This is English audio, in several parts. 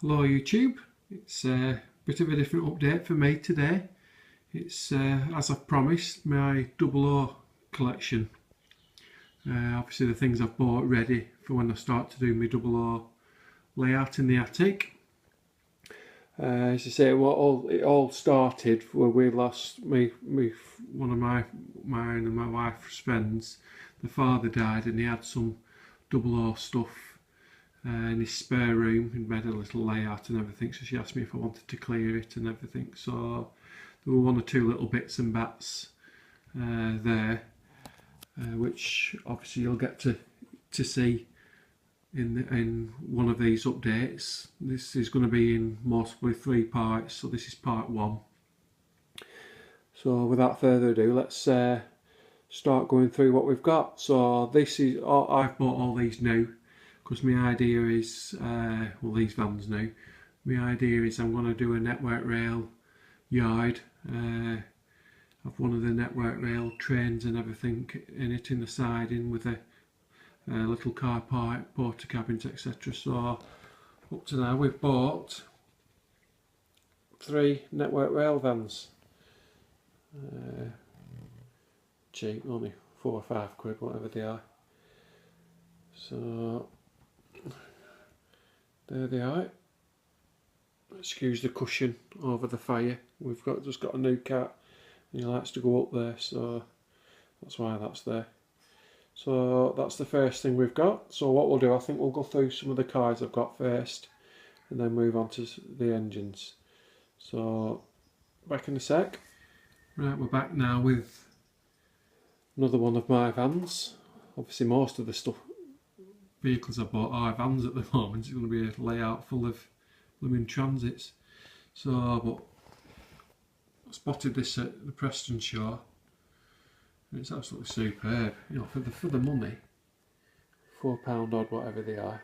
Hello YouTube, it's a bit of a different update for me today. It's as I've promised, my 00 collection. Obviously the things I've bought ready for when I start to do my 00 layout in the attic. As I say, it all started when we lost one of mine and my wife's friends. The father died and he had some 00 stuff in his spare room and made a little layout and everything, so she asked me if I wanted to clear it and everything. So there were one or two little bits and bats there, which obviously you'll get to see in one of these updates. This is going to be in mostly 3 parts, so this is part 1. So without further ado, let's start going through what we've got. So this is I've bought all these new, because my idea is, well, these vans now, my idea is I'm going to do a network rail yard of one of the network rail trains and everything in it, in the siding, with a little car park, porter cabins, etc. So up to now we've bought 3 network rail vans. Cheap, only 4 or 5 quid, whatever they are. So there they are. Excuse the cushion over the fire. We've just got a new cat and he likes to go up there, so that's why that's there. So that's the first thing we've got. So what we'll do, I think we'll go through some of the cars I've got first and then move on to the engines. So back in a sec. Right, we're back now with another one of my vans. Obviously most of the vehicles I bought are vans at the moment. It's going to be a layout full of blooming transits. So, but I spotted this at the Preston show. And it's absolutely superb. You know, for the money, £4 odd, whatever they are,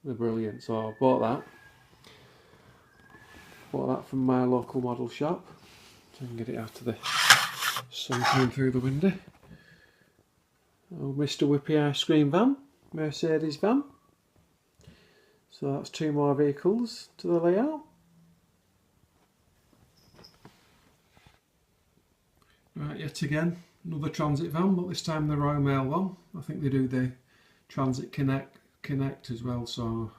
they're brilliant. So I bought that. Bought that from my local model shop. So I can get it out of the sun coming through the window. Oh, Mr. Whippy ice cream van, Mercedes van. So that's 2 more vehicles to the layout. Right, yet again, another transit van, but this time the Royal Mail one. I think they do the Transit Connect as well, so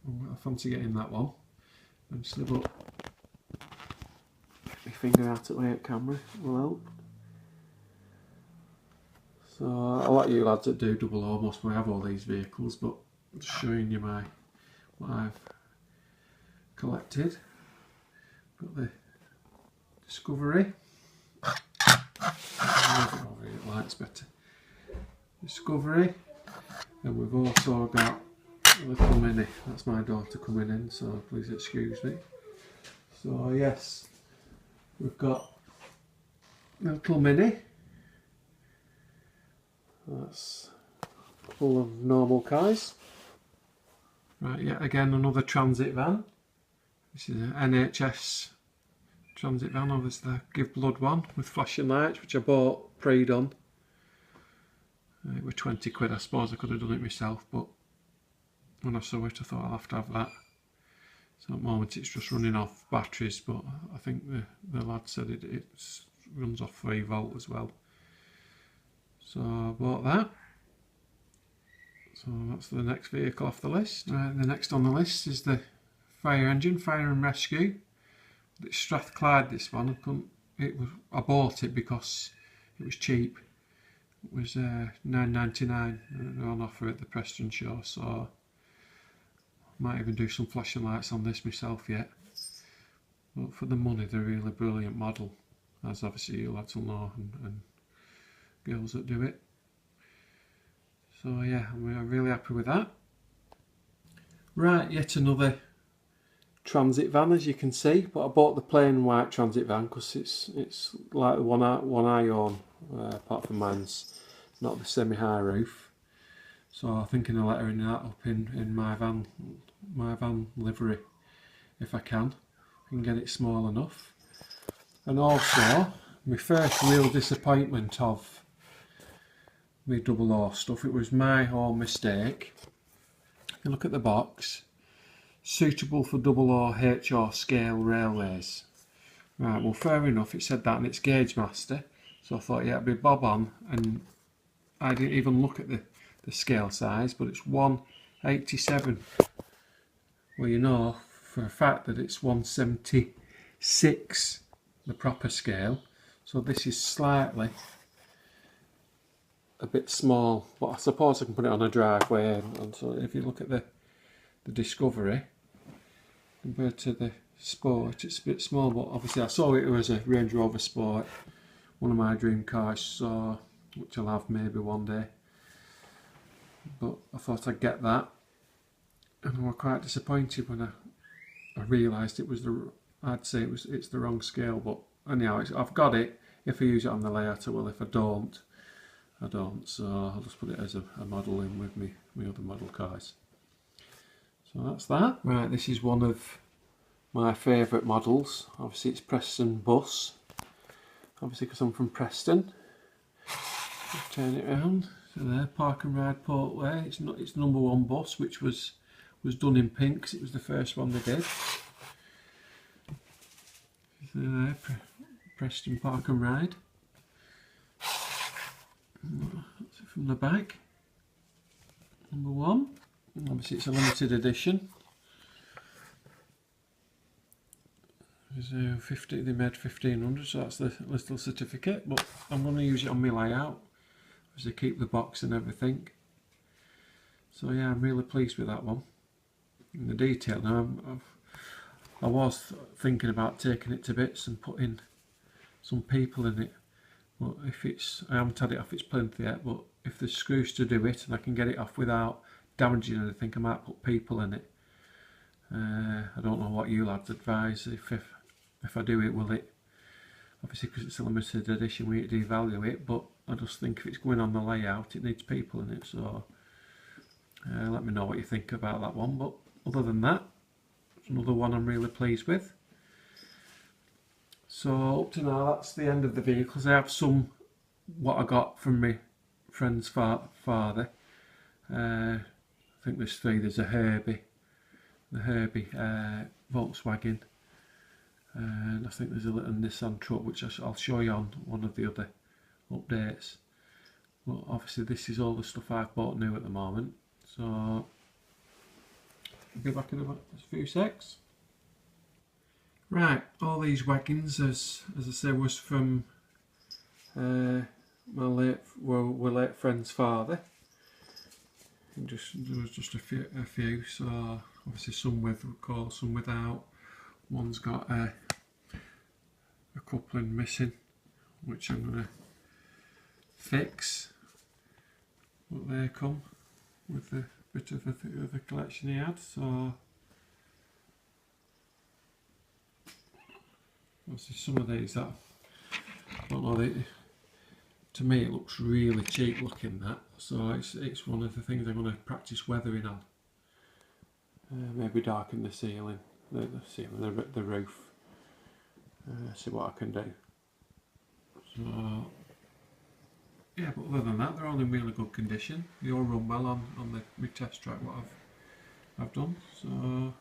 I fancy getting that one. And just slip up my finger out at layout camera will help. So a lot of you lads that do 00 must have all these vehicles, but I'm just showing you what I've collected. Got the Discovery. It lights better. Discovery, and we've also got a little Mini. That's my daughter coming in, so please excuse me. So yes, we've got a little Mini. That's full of normal cars. Right, yet again another transit van. This is an NHS transit van, obviously the Give Blood one with flashing lights, which I bought pre-done. It was 20 quid. I suppose I could have done it myself, but when I saw it I thought I'll have to have that. So at the moment it's just running off batteries, but I think the lad said it runs off 3 volt as well. So I bought that. So that's the next vehicle off the list. The next on the list is the fire engine, fire and rescue. It's Strathclyde, this one. I bought it because it was cheap. It was £9.99 on offer at the Preston show, so I might even do some flashing lights on this myself yet. But for the money, they're a really brilliant model, as obviously you lads will know, and girls that do it. So yeah, I'm really happy with that. Right, yet another transit van, as you can see, but I bought the plain white transit van because it's like the one I own, apart from mine's not the semi-high roof. So I'm thinking of lettering that up in my van livery if I can get it small enough. And also my first real disappointment of my 00 stuff, it was my own mistake. If you look at the box, suitable for double or HO scale railways. Right, well fair enough, it said that in its Gauge Master, so I thought yeah it'd be bob on, and I didn't even look at the scale size, but it's 187. Well, you know for a fact that it's 176, the proper scale, so this is slightly a bit small, but I suppose I can put it on a driveway, and so if you look at the Discovery compared to the Sport, it's a bit small, but obviously I saw it was a Range Rover Sport, one of my dream cars, so which I'll have maybe one day, but I thought I'd get that, and I was quite disappointed when I realised it was it's the wrong scale, but anyhow I've got it. If I use it on the layout I will, if I don't, so I'll just put it as a model in with my other model cars. So that's that. Right, this is one of my favourite models. Obviously it's Preston Bus, obviously because I'm from Preston. Just turn it around. So there, Park and Ride Portway. It's number 1 bus, which was done in pink because it was the first one they did. So there, Preston Park and Ride. That's it from the back. Number 1. Obviously it's a limited edition. They made 1500, so that's the little certificate, but I'm going to use it on my layout, as they keep the box and everything. So yeah, I'm really pleased with that one. And the detail now, I was thinking about taking it to bits and putting some people in it, but I haven't had it off its plinth yet, but if there's screws to do it and I can get it off without damaging anything, I might put people in it. I don't know what you lads advise. If I do it, will it, obviously because it's a limited edition, we need to devalue it, but I just think if it's going on the layout it needs people in it, so let me know what you think about that one. But other than that, it's another one I'm really pleased with. So up to now that's the end of the vehicles. I have some what I got from my friend's father. I think there's 3. There's a Herbie, the Herbie Volkswagen, and I think there's a little Nissan truck which I'll show you on one of the other updates. But obviously this is all the stuff I've bought new at the moment, so I'll be back in a few secs. Right, all these wagons, as I say, was from my late friend's father. There was just a few, so obviously some with call, some without. One's got a coupling missing, which I'm going to fix. But they come with the bit of the collection he had, so obviously some of these that I don't know, to me it looks really cheap looking, that, so it's one of the things I'm going to practice weathering on. Maybe darken the ceiling, the roof, see what I can do. So yeah, but other than that they're all in really good condition. They all run well on my test track what I've done. So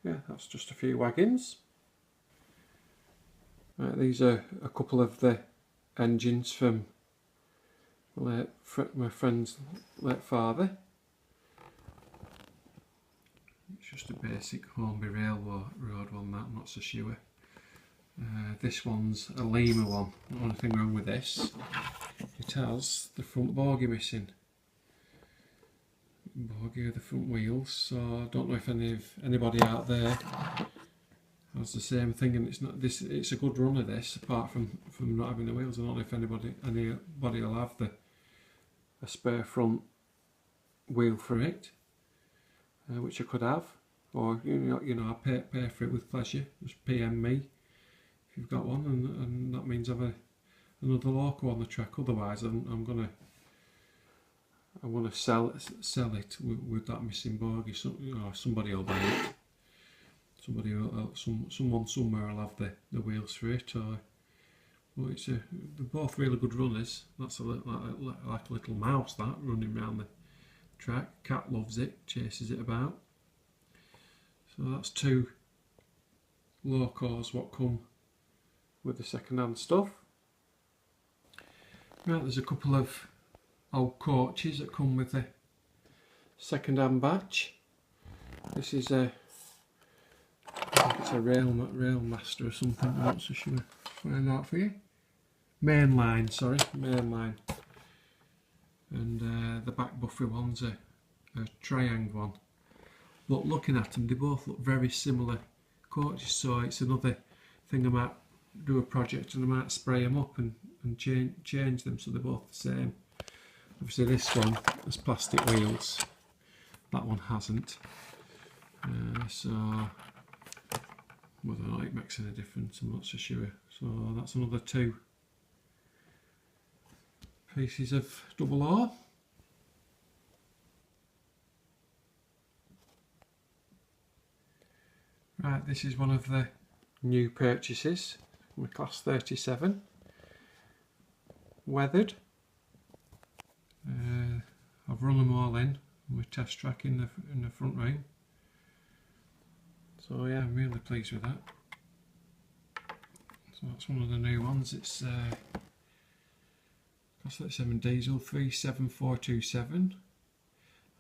yeah, that's just a few wagons. Right, these are a couple of the engines from my friend's late father. It's just a basic Hornby Railroad one, that, I'm not so sure. This one's a Lima one. The only thing wrong with this, it has the front bogie missing. Bogie with the front wheels, so I don't know if anybody out there has the same thing, and it's a good run of this, apart from not having the wheels. I don't know if anybody will have a spare front wheel for it, which I could have, or you know I pay for it with pleasure. Just PM me if you've got one, and that means I've another loco on the track. Otherwise I'm gonna sell it with that missing bogie. So, you know, somebody will buy it. Someone somewhere will have the wheels for it. Or, well, they're both really good runners. That's like a little mouse, that, running around the track. Cat loves it, chases it about. So that's 2 locos what come with the second-hand stuff. Right, there's a couple of old coaches that come with the second-hand batch. This is a, I think it's a rail master or something. I'm not so sure. Find out for you. Mainline, sorry, mainline. And the back buffy one's a triangle one. But looking at them, they both look very similar coaches, so it's another thing I might do a project and I might spray them up and change them so they're both the same. Obviously this one has plastic wheels, that one hasn't. So whether or not it makes any difference, I'm not so sure. So that's another 2 pieces of double R. Right, this is one of the new purchases, my class 37, weathered. I've run them all in with test track in the front ring. So yeah, I'm really pleased with that. So that's one of the new ones. It's class 37 diesel 37427.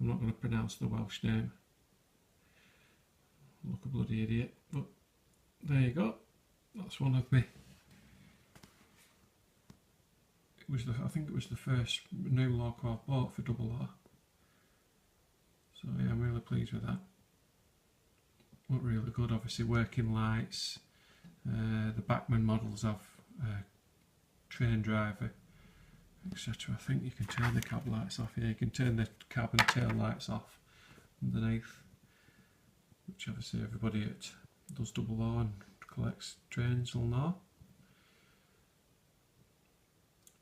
I'm not going to pronounce the Welsh name. Look a bloody idiot, but there you go. That's one of me. I think it was the first new loco I've bought for double R. So yeah, I'm really pleased with that. Look really good. Obviously working lights. The Backman models have train driver, etc. I think you can turn the cab lights off here. You can turn the cab and tail lights off underneath, which obviously everybody that does double R and collects trains will know.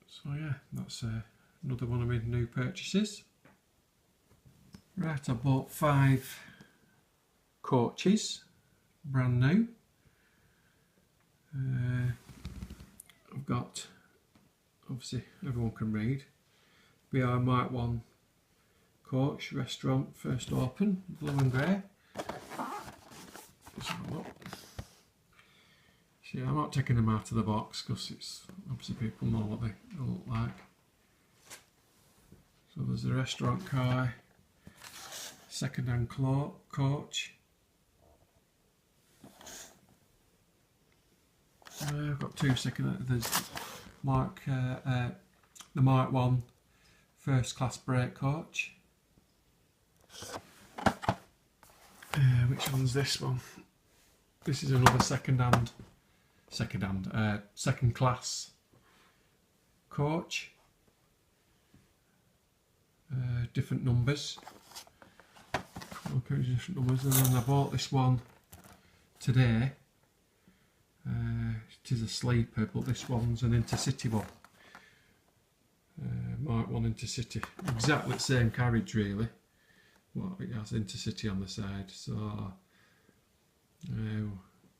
So yeah, that's another one of my new purchases. Right, I bought 5 coaches, brand new. I've got, obviously everyone can read, BR Mark 1 coach, restaurant, first open, blue and grey. Let's have a look. See, I'm not taking them out of the box because it's obviously people know what they look like. So there's the restaurant car, second-hand coach. I've got 2 second. There's the Mark 1 first class brake coach. Which one's this one? This is another second class coach. Different numbers. Okay, different numbers. And then I bought this one today. It is a sleeper, but this one's an intercity one. Mark 1 intercity. Exactly the same carriage really. Well, it has intercity on the side. So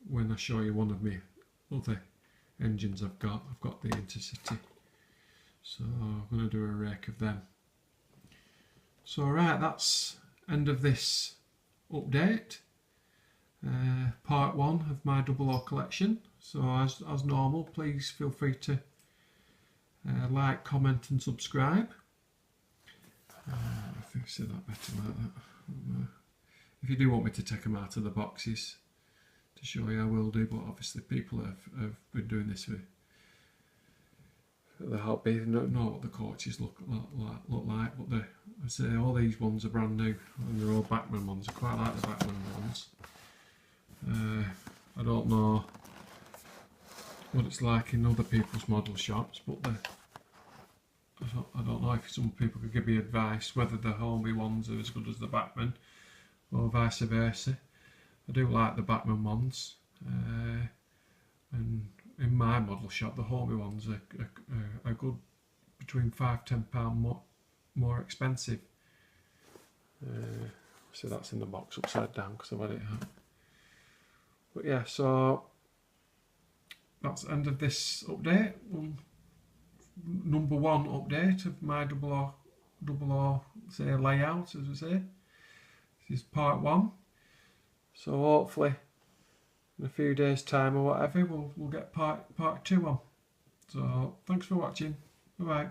when I show you one of my other engines I've got the intercity. So I'm going to do a rake of them. So right, that's end of this update. Part 1 of my double R collection. So as normal, please feel free to like, comment and subscribe. I think I said that better like that. If you do want me to take them out of the boxes to show you, I will do, but obviously people have been doing this for the hobby, they know what the coaches look like, but I say all these ones are brand new and they're all Backman ones. I quite like the Backman ones. I don't know what it's like in other people's model shops, but I don't know if some people could give me advice whether the Homey ones are as good as the Backman or vice versa. I do like the Backman ones, and in my model shop the Homey ones are good, between £5–10 more expensive. So that's in the box upside down because I've had it out. But yeah, so that's the end of this update. Number 1 update of my double R say layout, as we say. This is part 1. So hopefully in a few days time or whatever we'll get part 2 on. So thanks for watching. Bye bye.